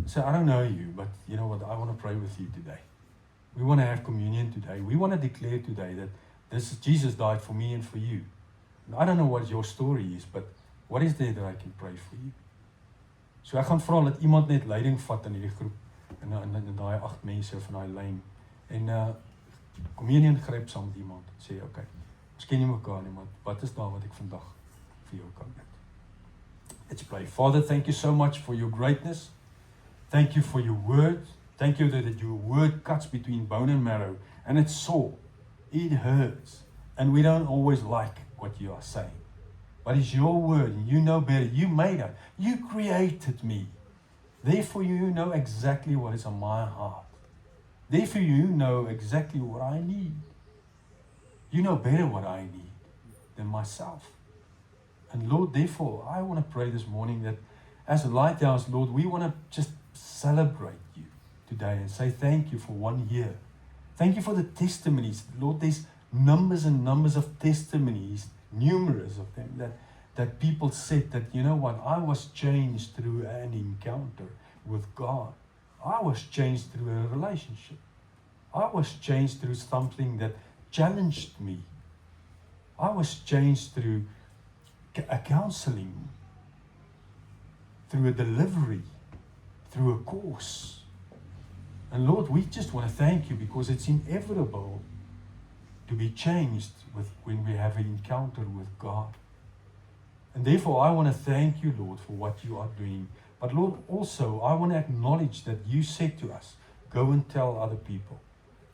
Say, I don't know you, but you know what, I want to pray with you today. We want to have communion today. We want to declare today that Jesus died for me and for you. And I don't know what your story is, but what is there that I can pray for you? So ek gaan vra dat iemand net leiding vat in hierdie groep, in daai 8 mense van daai lyn. En communion gryp saam met iemand. Sê, okay, ons ken nie mekaar nie, maar wat is daar wat ek vandag vir jou kan bid? Let's pray. Father, thank you so much for your greatness. Thank you for your word. Thank you that your word cuts between bone and marrow. And it's sore. It hurts. And we don't always like what you are saying. But it's your word. And you know better. You made us. You created me. Therefore you know exactly what is on my heart. Therefore you know exactly what I need. You know better what I need than myself. And Lord, therefore, I want to pray this morning that as a Lighthouse, Lord, we want to just celebrate you today and say thank you for 1 year. Thank you for the testimonies. Lord, there's numbers and numbers of testimonies, numerous of them, that people said that, you know what, I was changed through an encounter with God. I was changed through a relationship. I was changed through something that challenged me. I was changed through a counseling, through a delivery, through a course. And Lord, we just want to thank you because it's inevitable to be changed when we have an encounter with God. And therefore, I want to thank you, Lord, for what you are doing. But Lord, also, I want to acknowledge that you said to us, go and tell other people.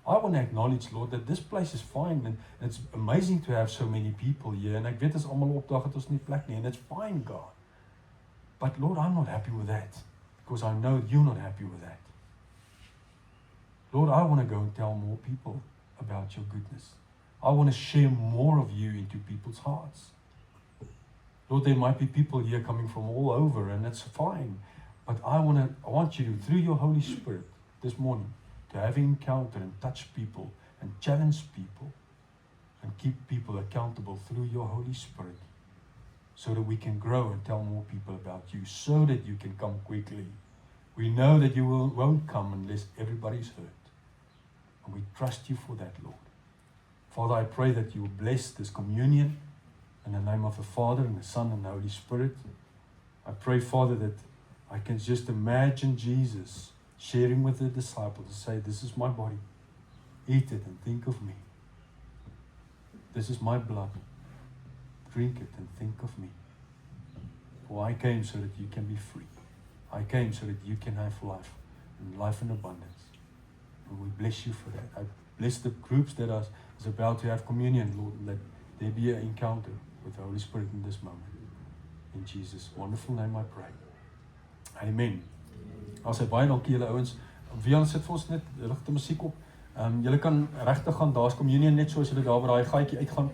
I want to acknowledge, Lord, that this place is fine and it's amazing to have so many people here. And ek weet as almal opdag het ons nie plek nie, and it's fine, God. But Lord, I'm not happy with that because I know you're not happy with that. Lord, I want to go and tell more people about your goodness. I want to share more of you into people's hearts. Lord, there might be people here coming from all over, and that's fine. But I want you to, through your Holy Spirit this morning, to have an encounter and touch people and challenge people and keep people accountable through your Holy Spirit so that we can grow and tell more people about you, so that you can come quickly. We know that you won't come unless everybody's hurt. And we trust you for that, Lord. Father, I pray that you will bless this communion in the name of the Father and the Son and the Holy Spirit. I pray, Father, that I can just imagine Jesus sharing with the disciples to say, this is my body. Eat it and think of me. This is my blood. Drink it and think of me. For I came so that you can be free. I came so that you can have life and life in abundance. And we bless you for that. I bless the groups that is about to have communion, Lord, and let there be an encounter with the Holy Spirit in this moment. In Jesus' wonderful name I pray. Amen. As baie dankie julle ouens. Wie ons sit vir ons net ligte musiek op. Julle kan regtig gaan, daar's communion net so as julle daar waar daai gaatjie uitgaan.